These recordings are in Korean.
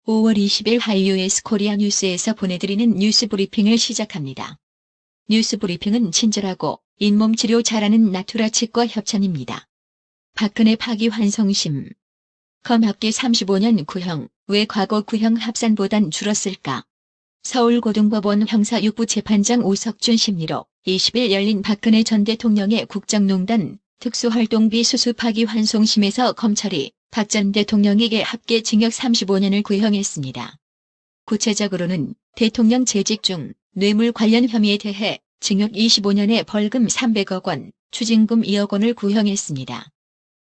5월 20일 하이유에스 코리아 뉴스에서 보내드리는 뉴스 브리핑을 시작합니다. 뉴스 브리핑은 친절하고 잇몸 치료 잘하는 나투라 치과 협찬입니다. 박근혜 파기환송심. 검합기 35년 구형, 왜 과거 구형 합산보단 줄었을까? 서울고등법원 형사 6부 재판장 오석준 심리로 20일 열린 박근혜 전 대통령의 국정농단 특수활동비 수수 파기환송심에서 검찰이 박 전 대통령에게 합계 징역 35년을 구형했습니다. 구체적으로는 대통령 재직 중 뇌물 관련 혐의에 대해 징역 25년에 벌금 300억 원, 추징금 2억 원을 구형했습니다.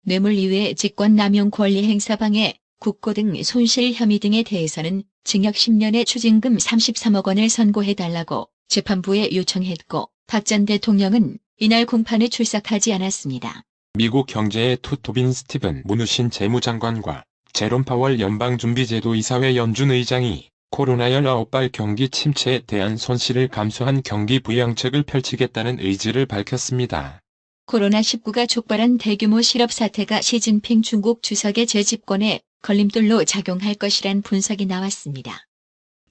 뇌물 이외에 직권남용 권리행사 방해, 국고 등 손실 혐의 등에 대해서는 징역 10년에 추징금 33억 원을 선고해달라고 재판부에 요청했고 박 전 대통령은 이날 공판에 출석하지 않았습니다. 미국 경제의 투토빈 스티븐 무누신 재무장관과 제롬 파월 연방준비제도 이사회 연준 의장이 코로나19 경기 침체에 대한 손실을 감수한 경기 부양책을 펼치겠다는 의지를 밝혔습니다. 코로나19가 촉발한 대규모 실업 사태가 시진핑 중국 주석의 재집권에 걸림돌로 작용할 것이란 분석이 나왔습니다.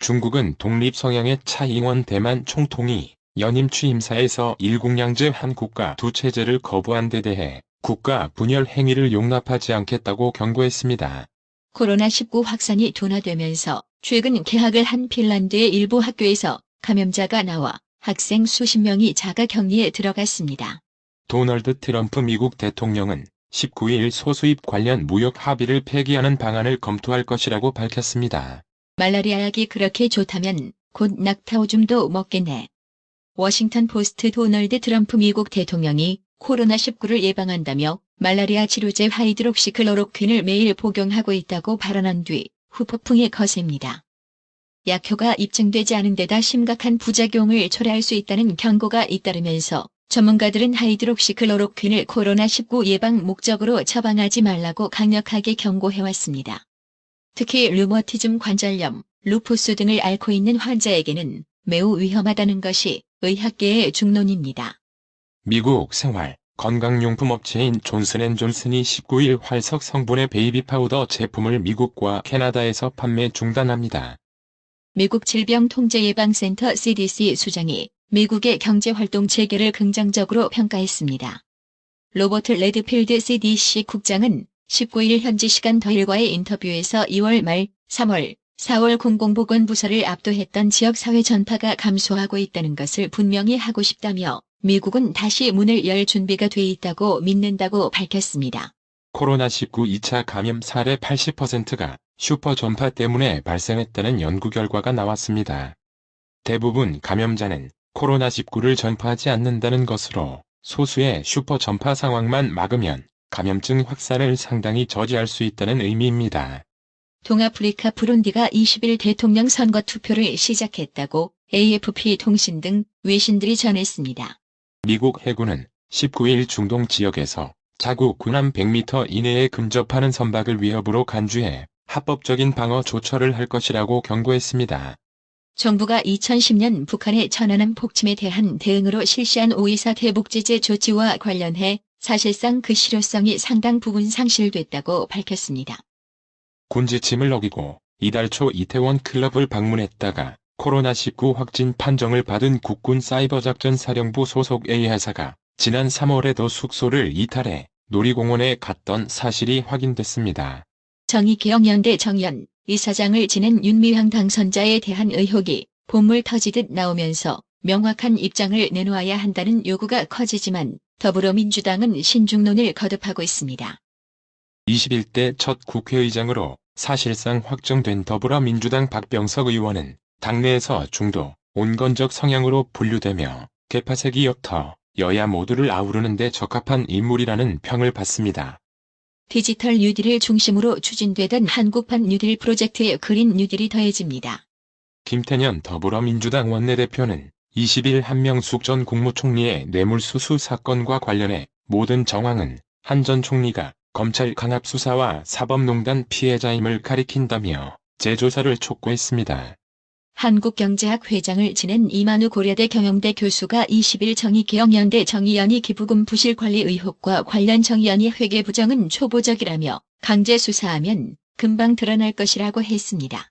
중국은 독립 성향의 차잉원 대만 총통이 연임 취임사에서 일국양제 한 국가 두 체제를 거부한 데 대해 국가 분열 행위를 용납하지 않겠다고 경고했습니다. 코로나19 확산이 둔화되면서 최근 개학을 한 핀란드의 일부 학교에서 감염자가 나와 학생 수십 명이 자가격리에 들어갔습니다. 도널드 트럼프 미국 대통령은 19일 소수입 관련 무역 합의를 폐기하는 방안을 검토할 것이라고 밝혔습니다. 말라리아 약이 그렇게 좋다면 곧 낙타오줌도 먹겠네. 워싱턴 포스트 도널드 트럼프 미국 대통령이 코로나19를 예방한다며 말라리아 치료제 하이드록시클로로퀸을 매일 복용하고 있다고 발언한 뒤 후폭풍이 거셉니다. 약효가 입증되지 않은 데다 심각한 부작용을 초래할 수 있다는 경고가 잇따르면서 전문가들은 하이드록시클로로퀸을 코로나19 예방 목적으로 처방하지 말라고 강력하게 경고해왔습니다. 특히 류머티즘 관절염, 루푸스 등을 앓고 있는 환자에게는 매우 위험하다는 것이 의학계의 중론입니다. 미국 생활 건강용품 업체인 존슨앤존슨이 19일 활석 성분의 베이비 파우더 제품을 미국과 캐나다에서 판매 중단합니다. 미국 질병통제예방센터 CDC 수장이 미국의 경제활동 재개를 긍정적으로 평가했습니다. 로버트 레드필드 CDC 국장은 19일 현지 시간 더일과의 인터뷰에서 2월 말 3월, 4월 공공보건부서를 압도했던 지역사회 전파가 감소하고 있다는 것을 분명히 하고 싶다며 미국은 다시 문을 열 준비가 돼 있다고 믿는다고 밝혔습니다. 코로나19 2차 감염 사례 80%가 슈퍼 전파 때문에 발생했다는 연구 결과가 나왔습니다. 대부분 감염자는 코로나19를 전파하지 않는다는 것으로 소수의 슈퍼 전파 상황만 막으면 감염증 확산을 상당히 저지할 수 있다는 의미입니다. 동아프리카 부룬디가 20일 대통령 선거 투표를 시작했다고 AFP 통신 등 외신들이 전했습니다. 미국 해군은 19일 중동 지역에서 자국 군함 100m 이내에 근접하는 선박을 위협으로 간주해 합법적인 방어 조처를 할 것이라고 경고했습니다. 정부가 2010년 북한의 천안함 폭침에 대한 대응으로 실시한 5.24 대북제재 조치와 관련해 사실상 그 실효성이 상당 부분 상실됐다고 밝혔습니다. 군지침을 어기고 이달 초 이태원 클럽을 방문했다가 코로나19 확진 판정을 받은 국군 사이버작전사령부 소속 A하사가 지난 3월에도 숙소를 이탈해 놀이공원에 갔던 사실이 확인됐습니다. 정의개혁연대 정연 이사장을 지낸 윤미향 당선자에 대한 의혹이 본물 터지듯 나오면서 명확한 입장을 내놓아야 한다는 요구가 커지지만 더불어민주당은 신중론을 거듭하고 있습니다. 21대 첫 국회의장으로 사실상 확정된 더불어민주당 박병석 의원은 당내에서 중도, 온건적 성향으로 분류되며 개파색이 옅어 여야 모두를 아우르는 데 적합한 인물이라는 평을 받습니다. 디지털 뉴딜을 중심으로 추진되던 한국판 뉴딜 프로젝트에 그린 뉴딜이 더해집니다. 김태년 더불어민주당 원내대표는 20일 한명숙 전 국무총리의 뇌물수수 사건과 관련해 모든 정황은 한 전 총리가 검찰 강압수사와 사법농단 피해자임을 가리킨다며 재조사를 촉구했습니다. 한국경제학 회장을 지낸 이만우 고려대 경영대 교수가 20일 정의개혁연대 정의연이 기부금 부실 관리 의혹과 관련 정의연이 회계 부정은 초보적이라며 강제 수사하면 금방 드러날 것이라고 했습니다.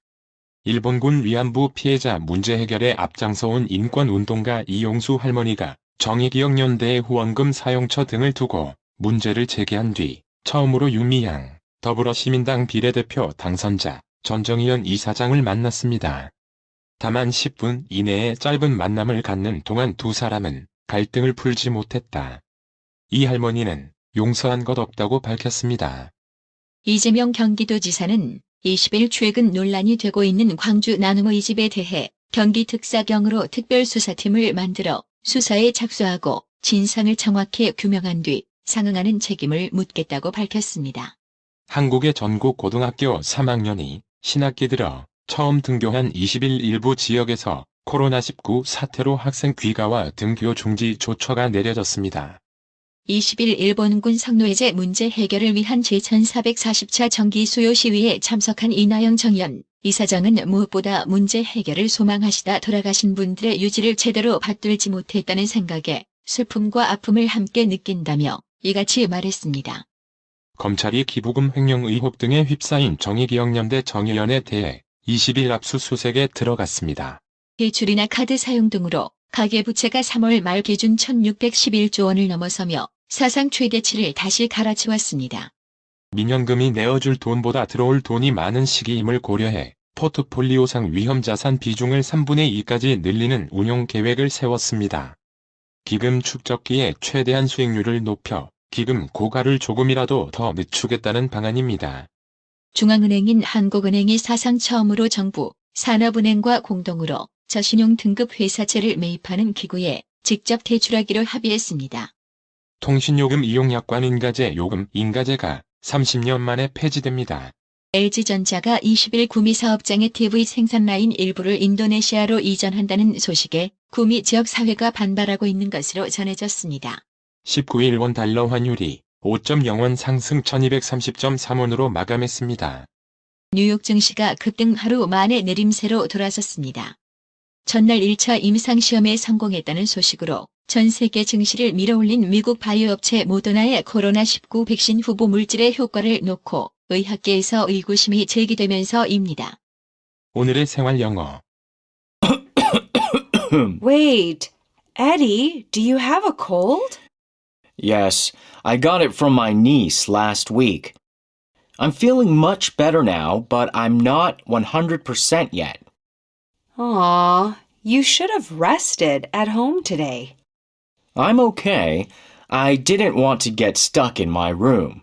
일본군 위안부 피해자 문제 해결에 앞장서온 인권운동가 이용수 할머니가 정의기억연대의 후원금 사용처 등을 두고 문제를 제기한 뒤 처음으로 윤미향 더불어시민당 비례대표 당선자 전정희연 이사장을 만났습니다. 다만 10분 이내에 짧은 만남을 갖는 동안 두 사람은 갈등을 풀지 못했다. 이 할머니는 용서한 것 없다고 밝혔습니다. 이재명 경기도지사는 20일 최근 논란이 되고 있는 광주 나눔의 집에 대해 경기특사경으로 특별수사팀을 만들어 수사에 착수하고 진상을 정확히 규명한 뒤 상응하는 책임을 묻겠다고 밝혔습니다. 한국의 전국 고등학교 3학년이 신학기 들어 처음 등교한 20일 일부 지역에서 코로나19 사태로 학생 귀가와 등교 중지 조처가 내려졌습니다. 20일 일본군 성노예제 문제 해결을 위한 제1440차 정기수요 시위에 참석한 이나영 정의원 이사장은 무엇보다 문제 해결을 소망하시다 돌아가신 분들의 유지를 제대로 받들지 못했다는 생각에 슬픔과 아픔을 함께 느낀다며 이같이 말했습니다. 검찰이 기부금 횡령 의혹 등에 휩싸인 정의기억연대 정의연에 대해 20일 압수수색에 들어갔습니다. 대출이나 카드 사용 등으로 가계부채가 3월 말 기준 1611조 원을 넘어서며 사상 최대치를 다시 갈아치웠습니다. 민연금이 내어줄 돈보다 들어올 돈이 많은 시기임을 고려해 포트폴리오상 위험자산 비중을 3분의 2까지 늘리는 운용 계획을 세웠습니다. 기금 축적기에 최대한 수익률을 높여 기금 고가를 조금이라도 더 늦추겠다는 방안입니다. 중앙은행인 한국은행이 사상 처음으로 정부, 산업은행과 공동으로 저신용 등급 회사채를 매입하는 기구에 직접 대출하기로 합의했습니다. 통신요금 이용약관 인가제 요금 인가제가 30년 만에 폐지됩니다. LG전자가 20일 구미 사업장의 TV 생산 라인 일부를 인도네시아로 이전한다는 소식에 구미 지역 사회가 반발하고 있는 것으로 전해졌습니다. 19일 원 달러 환율이 5.0원 상승 1230.3원으로 마감했습니다. 뉴욕 증시가 급등 하루 만에 내림세로 돌아섰습니다. 전날 1차 임상시험에 성공했다는 소식으로 전 세계 증시를 밀어올린 미국 바이오업체 모더나의 코로나19 백신 후보 물질의 효과를 놓고 의학계에서 의구심이 제기되면서입니다. 오늘의 생활 영어. Wait, Eddie, do you have a cold? Yes, I got it from my niece last week. I'm feeling much better now, but I'm not 100% yet. Aw, you should have rested at home today. I'm okay. I didn't want to get stuck in my room.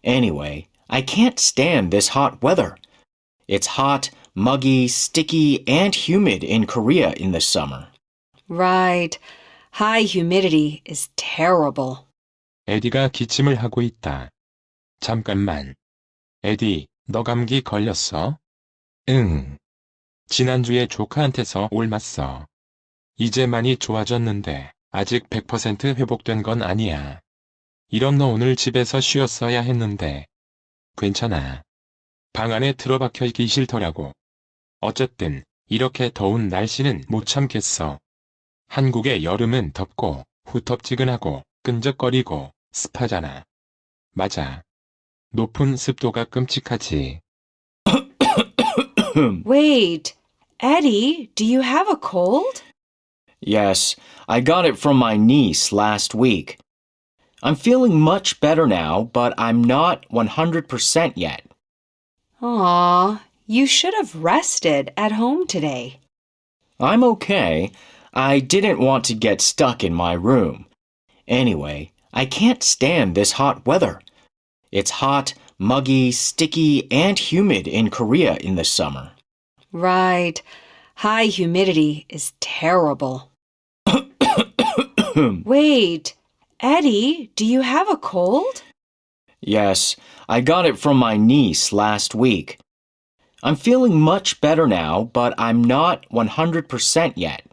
Anyway, I can't stand this hot weather. It's hot, muggy, sticky, and humid in Korea in the summer. Right. High humidity is terrible. 에디가 기침을 하고 있다. 잠깐만. 에디, 너 감기 걸렸어? 응. 지난주에 조카한테서 옮았어. 이제 많이 좋아졌는데 아직 100% 회복된 건 아니야. 이런 너 오늘 집에서 쉬었어야 했는데. 괜찮아. 방 안에 틀어박혀 있기 싫더라고. 어쨌든 이렇게 더운 날씨는 못 참겠어. 한국의 여름은 덥고 후텁지근하고 끈적거리고 습하잖아. 맞아. 높은 습도가 끔찍하지. Wait, Eddie, do you have a cold? Yes, I got it from my niece last week. I'm feeling much better now, but I'm not 100% yet. Aw, you should have rested at home today. I'm okay. I didn't want to get stuck in my room. Anyway, I can't stand this hot weather. It's hot, muggy, sticky, and humid in Korea in the summer. Right. High humidity is terrible. Wait, Eddie, do you have a cold? Yes, I got it from my niece last week. I'm feeling much better now, but I'm not 100% yet.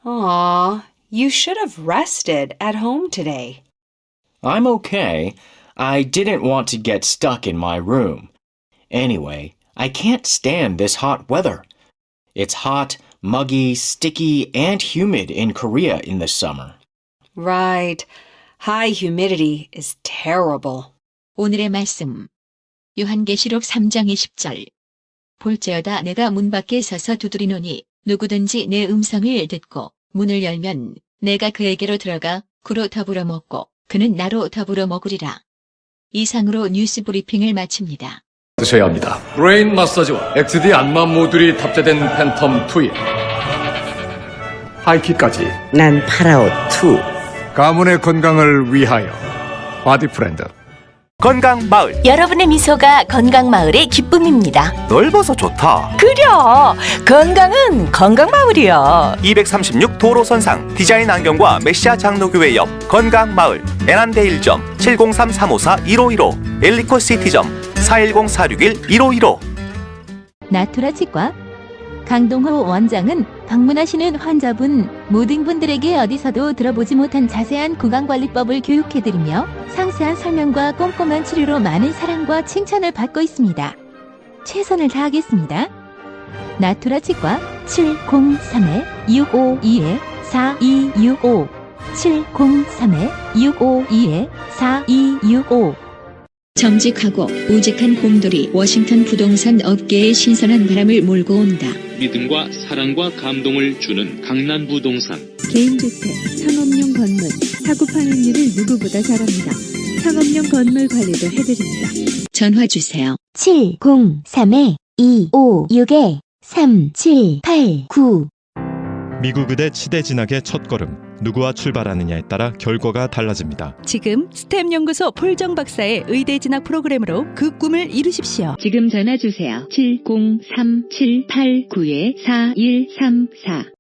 Aw, you should have rested at home today. I'm okay. I didn't want to get stuck in my room. Anyway, I can't stand this hot weather. It's hot, muggy, sticky, and humid in Korea in the summer. Right. High humidity is terrible. 오늘의 말씀. 요한계시록 3장 20절. 볼지어다 내가 문 밖에 서서 두드리노니 누구든지 내 음성을 듣고 문을 열면 내가 그에게로 들어가 그로 더불어 먹고 그는 나로 더불어 먹으리라. 이상으로 뉴스 브리핑을 마칩니다. 드셔야 합니다. 브레인 마사지와 XD 안마 모듈이 탑재된 팬텀 2에 하이킥까지 난 파라오 2. 가문의 건강을 위하여 바디 프렌드. 건강마을. 여러분의 미소가 건강마을의 기쁨입니다. 넓어서 좋다. 그려! 건강은 건강마을이야. 236 도로선상 디자인 안경과 메시아 장로교회 옆 건강마을. 에난데일점 703-354-1515 엘리코시티점 410-461-1515. 나투라 치과 강동호 원장은 방문하시는 환자분 모든 분들에게 어디서도 들어보지 못한 자세한 구강관리법을 교육해드리며 상세한 설명과 꼼꼼한 치료로 많은 사랑과 칭찬을 받고 있습니다. 최선을 다하겠습니다. 나투라 치과 703-652-4265 703-652-4265 정직하고 우직한 곰돌이 워싱턴 부동산 업계에 신선한 바람을 몰고 온다. 믿음과 사랑과 감동을 주는 강남부동산. 개인주택, 상업용 건물, 사고 파행률을 누구보다 잘합니다. 상업용 건물 관리도 해드립니다. 전화 주세요. 703-256-3789 미국 의대 치대 진학의 첫걸음. 누구와 출발하느냐에 따라 결과가 달라집니다. 지금 스템 연구소 폴정 박사의 의대 진학 프로그램으로 그 꿈을 이루십시오. 지금 전화 주세요. 703-789-4134